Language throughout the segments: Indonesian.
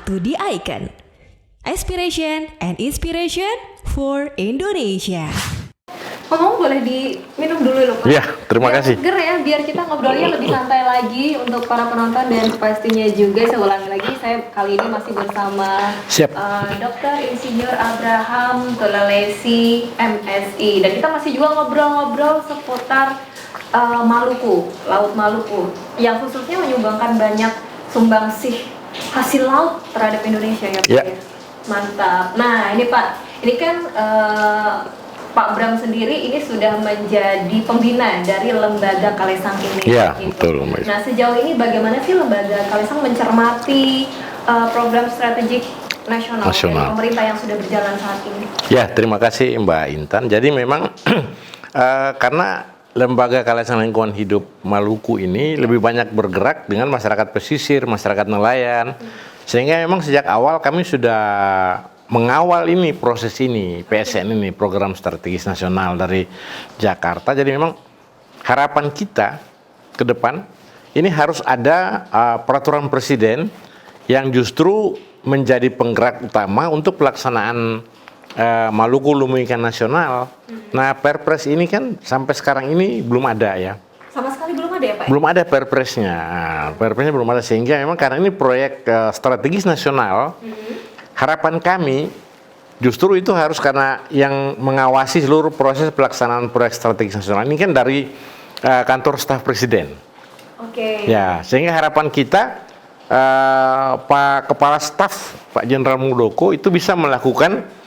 to the icon. Aspiration and inspiration for Indonesia. Ngomong boleh diminum dulu loh Pak. Iya, terima Biar kasih. seger ya, biar kita ngobrolnya lebih santai lagi untuk para penonton dan pastinya juga saya ulangi lagi, saya kali ini masih bersama Siap. Dr. Insinyur Abraham Tolelesi MSI dan kita masih juga ngobrol-ngobrol seputar Maluku, Laut Maluku yang khususnya menyumbangkan banyak sumbangsih hasil laut terhadap Indonesia ya Pak. Ya. Mantap. Nah ini Pak, ini kan Pak Bram sendiri ini sudah menjadi pembina dari Lembaga Kalesang ini. Iya, gitu. betul, Mbak. Nah sejauh ini bagaimana sih Lembaga Kalesang mencermati program strategik nasional dari pemerintah yang sudah berjalan saat ini? Ya, terima kasih Mbak Intan. Jadi memang karena Lembaga Kalesang Lingkungan Hidup Maluku ini lebih banyak bergerak dengan masyarakat pesisir, masyarakat nelayan, sehingga memang sejak awal kami sudah mengawal ini proses ini, PSN ini, Program Strategis Nasional dari Jakarta. Jadi memang harapan kita ke depan ini harus ada peraturan presiden yang justru menjadi penggerak utama untuk pelaksanaan Maluku Lumbung Ikan Nasional. Nah, Perpres ini kan sampai sekarang ini belum ada ya. Sama sekali belum ada ya Pak? Belum ada Perpresnya. Perpresnya belum ada sehingga memang karena ini proyek strategis nasional. Harapan kami justru itu harus karena yang mengawasi seluruh proses pelaksanaan proyek strategis nasional ini kan dari kantor staf presiden. Oke. Ya, sehingga harapan kita Pak Kepala Staf Pak Jenderal Muldoko itu bisa melakukan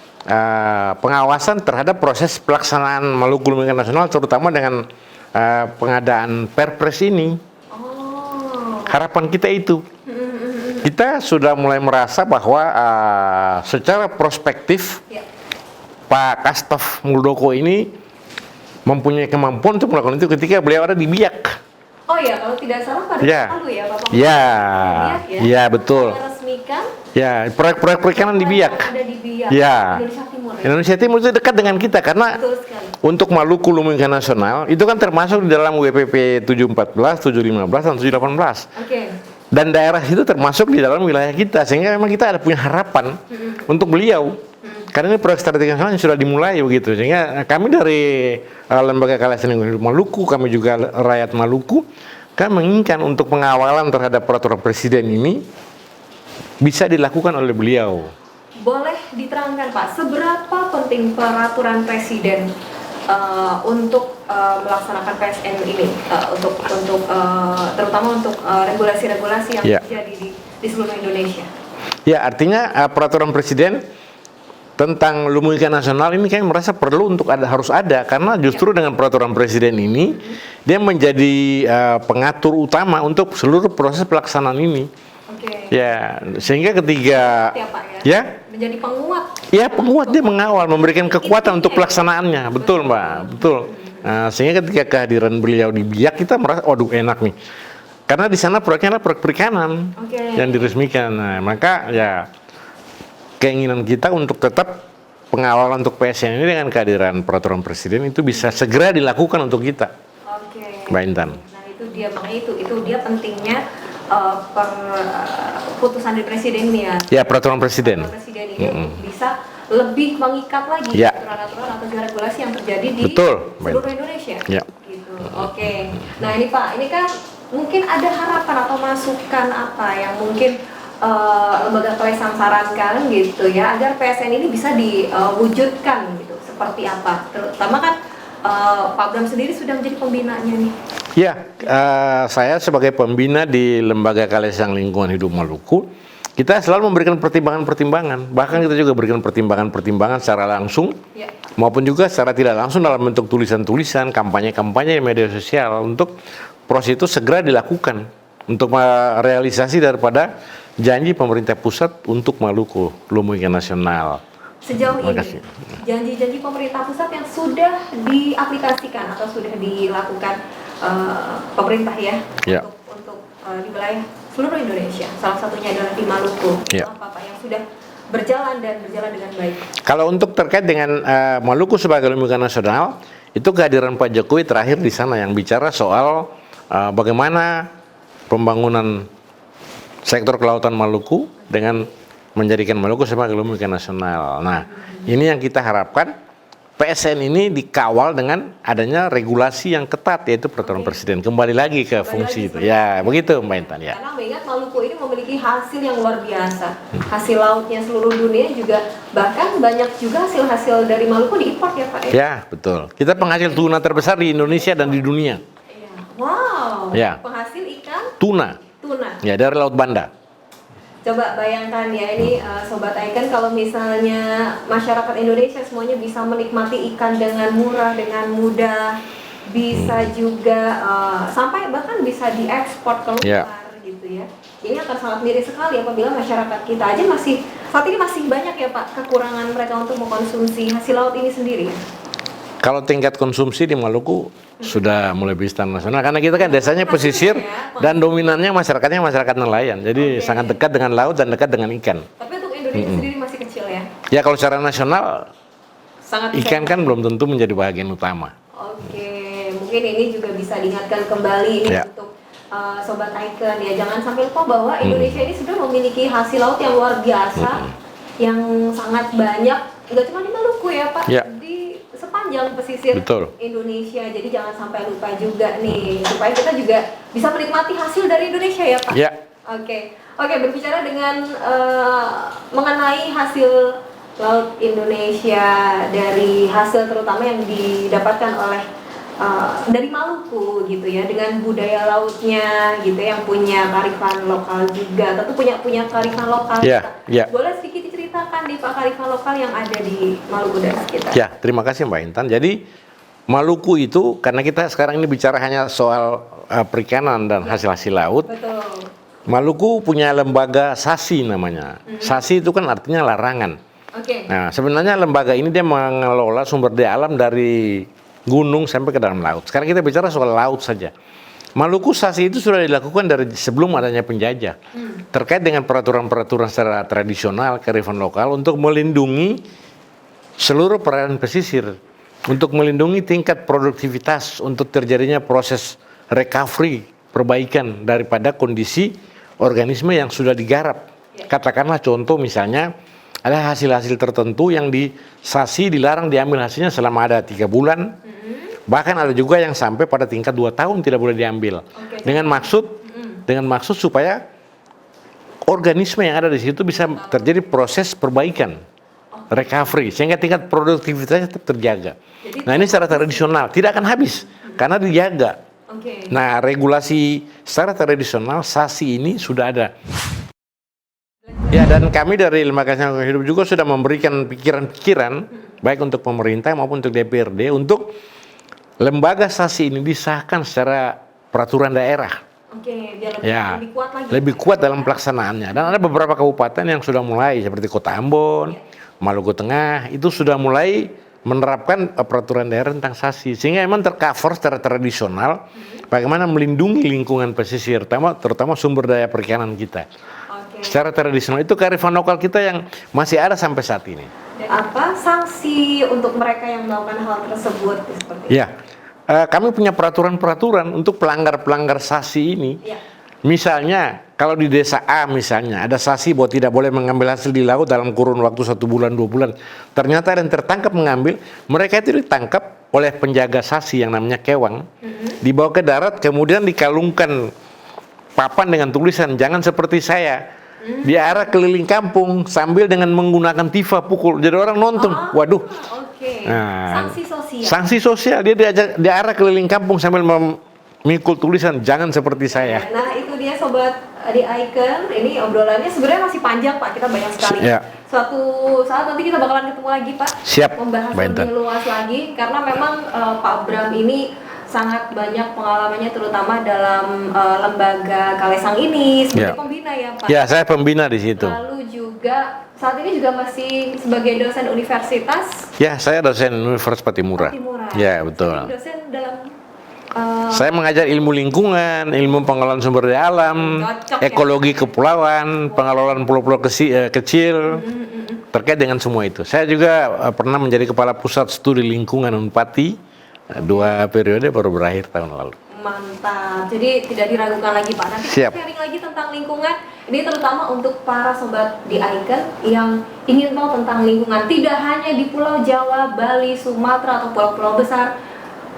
pengawasan terhadap proses pelaksanaan Maluku Lumbung Ikan Nasional, terutama dengan pengadaan Perpres ini. Oh. Harapan kita itu. Kita sudah mulai merasa bahwa secara prospektif Ya. Pak Kastaf Muldoko ini mempunyai kemampuan untuk melakukan itu ketika beliau ada di Biak. Oh ya, kalau tidak salah pada Ya. lalu ya Bapak. Ya, Biak ya betul. Resmikan Ya, proyek-proyek perikanan di Biak. ada di Biak. Ya. Indonesia Timur. Ya? Indonesia Timur itu dekat dengan kita karena Betul sekali. untuk Maluku Lumbung Ikan Nasional itu kan termasuk di dalam WPP 714, 715, dan 718. Oke. Dan daerah itu termasuk di dalam wilayah kita, sehingga memang kita ada punya harapan untuk beliau. Karena ini proyek strategis nasional yang sudah dimulai begitu, sehingga kami dari Lembaga Kalesang Lingkungan Hidup Maluku, kami juga rakyat Maluku, kami menginginkan untuk pengawalan terhadap peraturan presiden ini bisa dilakukan oleh beliau. Boleh diterangkan Pak, seberapa penting peraturan presiden untuk melaksanakan PSN ini, untuk terutama untuk regulasi-regulasi yang Ya. terjadi di seluruh Indonesia? Ya, artinya peraturan presiden tentang lumbung ikan nasional ini kan merasa perlu untuk harus ada karena justru dengan peraturan presiden ini dia menjadi pengatur utama untuk seluruh proses pelaksanaan ini. Oke. Ya, sehingga ketiga Ya Pak ya. ya, Menjadi penguat. ya penguat dia mengawal, memberikan kekuatan untuk pelaksanaannya, betul Mbak, betul. Nah, sehingga ketika kehadiran beliau di Biak kita merasa, waduh enak nih, karena di sana proyeknya adalah proyek perikanan Oke. yang diresmikan. Nah, maka ya keinginan kita untuk tetap pengawalan untuk PSN ini dengan kehadiran peraturan presiden itu bisa segera dilakukan untuk kita, Oke. Mbak Intan. Nah itu dia makanya itu dia pentingnya putusan dari presiden ini ya. Ya, peraturan presiden. Peraturan presiden ini untuk bisa lebih mengikat lagi Ya. aturan-aturan atau regulasi yang terjadi di Betul, Mbak. seluruh Indonesia. Ya. Gitu. Oke. Nah ini Pak, ini kan mungkin ada harapan atau masukan apa yang mungkin Lembaga Kalesang sarankan gitu ya agar PSN ini bisa diwujudkan gitu seperti apa? Terutama kan Pak Bram sendiri sudah menjadi pembinanya nih. Ya, saya sebagai pembina di Lembaga Kalesang Lingkungan Hidup Maluku, kita selalu memberikan pertimbangan-pertimbangan. Bahkan kita juga berikan pertimbangan-pertimbangan secara langsung, Ya. maupun juga secara tidak langsung dalam bentuk tulisan-tulisan, kampanye-kampanye di media sosial untuk proses itu segera dilakukan untuk realisasi daripada janji pemerintah pusat untuk Maluku Lumbung Ikan Nasional. Sejauh Terima ini kasih. janji-janji pemerintah pusat yang sudah diaplikasikan atau sudah dilakukan pemerintah ya. Ya. Untuk di wilayah seluruh Indonesia, salah satunya adalah di Maluku. Ya. Apa Pak yang sudah berjalan dengan baik? Kalau untuk terkait dengan Maluku sebagai lumbung ikan nasional, itu kehadiran Pak Jokowi terakhir di sana yang bicara soal bagaimana pembangunan sektor kelautan Maluku dengan menjadikan Maluku sebagai lumbung ikan nasional. Nah, ini yang kita harapkan PSN ini dikawal dengan adanya regulasi yang ketat, yaitu peraturan presiden. Kembali lagi ke fungsi itu. Ya, begitu Mbak Intan ya. Karena mengingat Maluku ini memiliki hasil yang luar biasa. Hasil lautnya seluruh dunia juga, bahkan banyak juga hasil-hasil dari Maluku diimpor ya Pak. Ya, betul. Kita penghasil tuna terbesar di Indonesia dan di dunia. Iya. Wow. Ya. Penghasil ikan Tuna. Ya, dari Laut Banda. Coba bayangkan ya ini Sobat Icon, kalau misalnya masyarakat Indonesia semuanya bisa menikmati ikan dengan murah, dengan mudah, bisa juga sampai bahkan bisa diekspor ke luar gitu ya. Ini akan sangat miris sekali apabila masyarakat kita aja saat ini masih banyak ya Pak kekurangan mereka untuk mengkonsumsi hasil laut ini sendiri. Kalau tingkat konsumsi di Maluku sudah mulai bisa nasional, karena kita kan desanya pesisir dan dominannya masyarakatnya masyarakat nelayan, jadi sangat dekat dengan laut dan dekat dengan ikan. Tapi untuk Indonesia sendiri masih kecil ya? Ya kalau secara nasional, Sangat ikan kan belum tentu menjadi bagian utama. Oke, mungkin ini juga bisa diingatkan kembali ini untuk Sobat Icon ya, jangan sampai lupa bahwa Indonesia ini sudah memiliki hasil laut yang luar biasa, yang sangat banyak, nggak cuma di Maluku ya Pak, di sepanjang pesisir Indonesia. Jadi jangan sampai lupa juga nih, supaya kita juga bisa menikmati hasil dari Indonesia ya Pak. Oke, berbicara dengan mengenai hasil laut Indonesia, dari hasil terutama yang didapatkan oleh dari Maluku gitu ya, dengan budaya lautnya gitu yang punya kearifan lokal juga, tentu punya kearifan lokal. Boleh sedikit diceritakan di Pak kearifan lokal yang ada di Maluku dan sekitar? Ya, terima kasih Mbak Intan. Jadi Maluku itu, karena kita sekarang ini bicara hanya soal perikanan dan hasil-hasil laut. Betul. Maluku punya lembaga SASI namanya. SASI itu kan artinya larangan. Nah, sebenarnya lembaga ini dia mengelola sumber daya alam dari gunung sampai ke dalam laut. Sekarang kita bicara soal laut saja. Maluku SASI itu sudah dilakukan dari sebelum adanya penjajah, terkait dengan peraturan-peraturan secara tradisional, kearifan lokal, untuk melindungi seluruh perairan pesisir, untuk melindungi tingkat produktivitas, untuk terjadinya proses recovery, perbaikan daripada kondisi organisme yang sudah digarap. Katakanlah contoh misalnya, ada hasil-hasil tertentu yang di SASI dilarang diambil hasilnya selama ada 3 bulan, bahkan ada juga yang sampai pada tingkat 2 tahun tidak boleh diambil. Dengan maksud supaya organisme yang ada di situ bisa terjadi proses perbaikan, recovery, sehingga tingkat produktivitasnya tetap terjaga. Nah ini secara tradisional tidak akan habis karena dijaga. Nah regulasi secara tradisional SASI ini sudah ada. Ya, dan kami dari Lembaga Lingkungan Hidup juga sudah memberikan pikiran-pikiran baik untuk pemerintah maupun untuk DPRD untuk lembaga SASI ini disahkan secara peraturan daerah. Biar lebih kuat lagi. Lebih kuat dalam pelaksanaannya. Dan ada beberapa kabupaten yang sudah mulai seperti Kota Ambon, Maluku Tengah itu sudah mulai menerapkan peraturan daerah tentang SASI, sehingga memang tercover secara tradisional bagaimana melindungi lingkungan pesisir, terutama sumber daya perikanan kita. Secara tradisional itu kearifan lokal kita yang masih ada sampai saat ini. Apa sanksi untuk mereka yang melakukan hal tersebut seperti itu? Kami punya peraturan-peraturan untuk pelanggar-pelanggar SASI ini. Misalnya kalau di desa A misalnya ada SASI bahwa tidak boleh mengambil hasil di laut dalam kurun waktu 1 bulan 2 bulan. Ternyata ada yang tertangkap mengambil, mereka itu ditangkap oleh penjaga SASI yang namanya kewang, dibawa ke darat, kemudian dikalungkan papan dengan tulisan jangan seperti saya. Dia arah keliling kampung sambil dengan menggunakan tifa pukul. Jadi orang nonton, waduh. Nah, sanksi sosial. Dia arah keliling kampung sambil memikul tulisan jangan seperti saya. Nah itu dia Sobat di Icon. Ini obrolannya sebenarnya masih panjang Pak. Kita banyak sekali. Suatu saat nanti kita bakalan ketemu lagi Pak. Siap. Membahas lebih luas lagi karena memang Pak Bram ini sangat banyak pengalamannya terutama dalam lembaga Kalesang ini sebagai pembina ya Pak. Ya, saya pembina di situ. Lalu juga saat ini juga masih sebagai dosen universitas. Ya, saya dosen Universitas Patimura. Ya, betul. Dosen dalam saya mengajar ilmu lingkungan, ilmu pengelolaan sumber daya alam, ekologi kepulauan, pengelolaan pulau-pulau kecil, terkait dengan semua itu. Saya juga pernah menjadi kepala pusat studi lingkungan Unpati. 2 periode baru berakhir tahun lalu. Mantap. Jadi tidak diragukan lagi Pak. Nanti kita sharing lagi tentang lingkungan. Ini terutama untuk para sobat di Icon yang ingin tahu tentang lingkungan, tidak hanya di Pulau Jawa, Bali, Sumatera atau pulau-pulau besar,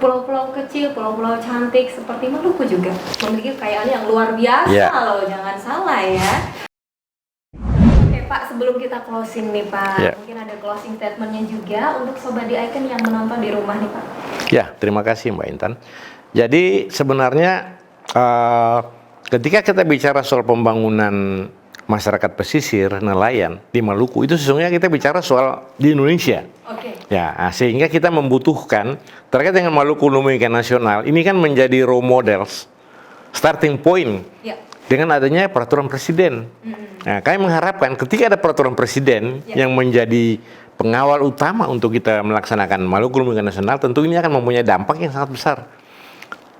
pulau-pulau kecil, pulau-pulau cantik seperti Maluku juga memiliki kekayaan yang luar biasa loh, jangan salah ya. Oke Pak, sebelum kita closing nih Pak, mungkin ada closing statementnya juga untuk sobat di Icon yang menonton di rumah nih Pak. Ya, terima kasih Mbak Intan. Jadi sebenarnya ketika kita bicara soal pembangunan masyarakat pesisir, nelayan di Maluku, itu sesungguhnya kita bicara soal di Indonesia. Ya, sehingga kita membutuhkan terkait dengan Maluku Lumbung Ikan Nasional, ini kan menjadi role models, starting point dengan adanya peraturan presiden. Nah, kami mengharapkan ketika ada peraturan presiden yang menjadi pengawal utama untuk kita melaksanakan Maluku Lumbung Ikan Nasional, tentu ini akan mempunyai dampak yang sangat besar.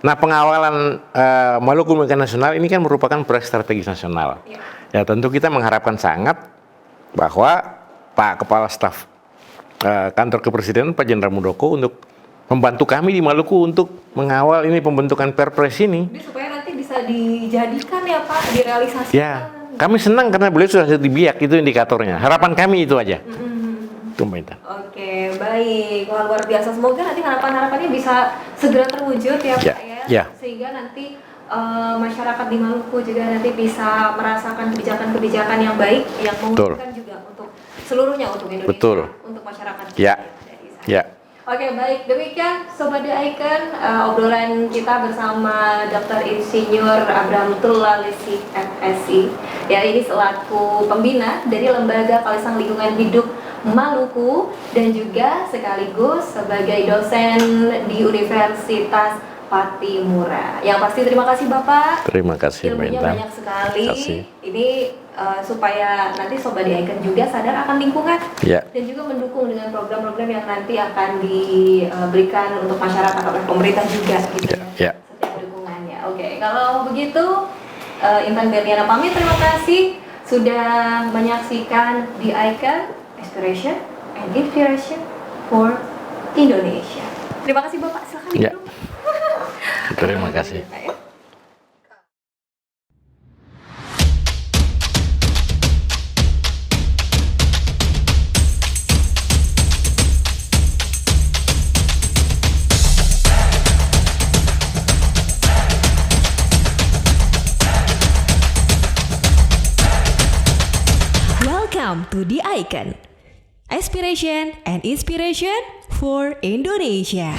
Nah, pengawalan Maluku Lumbung Ikan Nasional ini kan merupakan proyek strategis nasional. Ya, tentu kita mengharapkan sangat bahwa Pak Kepala Staf Kantor Kepresidenan Pak Jenderal Muldoko untuk membantu kami di Maluku untuk mengawal ini pembentukan Perpres ini. Jadi supaya nanti bisa dijadikan ya Pak, direalisasikan. Ya, kami senang karena beliau sudah di biak, itu indikatornya. Harapan kami itu aja. Oke, baik. Wah, luar biasa. Semoga nanti harapan-harapannya bisa segera terwujud ya Pak ya. Sehingga nanti masyarakat di Maluku juga nanti bisa merasakan kebijakan-kebijakan yang baik yang menguntungkan juga untuk seluruhnya, untuk Indonesia, untuk masyarakat. Oke, baik. Demikian Sobat The Icon, obrolan kita bersama Dr. Insinyur Abraham Tullalesi FSI. Ya, ini selaku pembina dari Lembaga Kalisang Lingkungan Hidup Maluku dan juga sekaligus sebagai dosen di Universitas Patimura. Yang pasti terima kasih Bapak. Terima kasih Mbak Ilmunya Intan. banyak sekali. Ini supaya nanti Sobat The Icon juga sadar akan lingkungan dan juga mendukung dengan program-program yang nanti akan diberikan untuk masyarakat oleh pemerintah juga gitu setiap dukungannya. Oke, kalau begitu Intan Berliana pamit, terima kasih sudah menyaksikan The Icon, Inspiration and Inspiration for Indonesia. Terima kasih Bapak, silakan duduk. Terima kasih. Welcome to The Icon, Aspiration and Inspiration for Indonesia.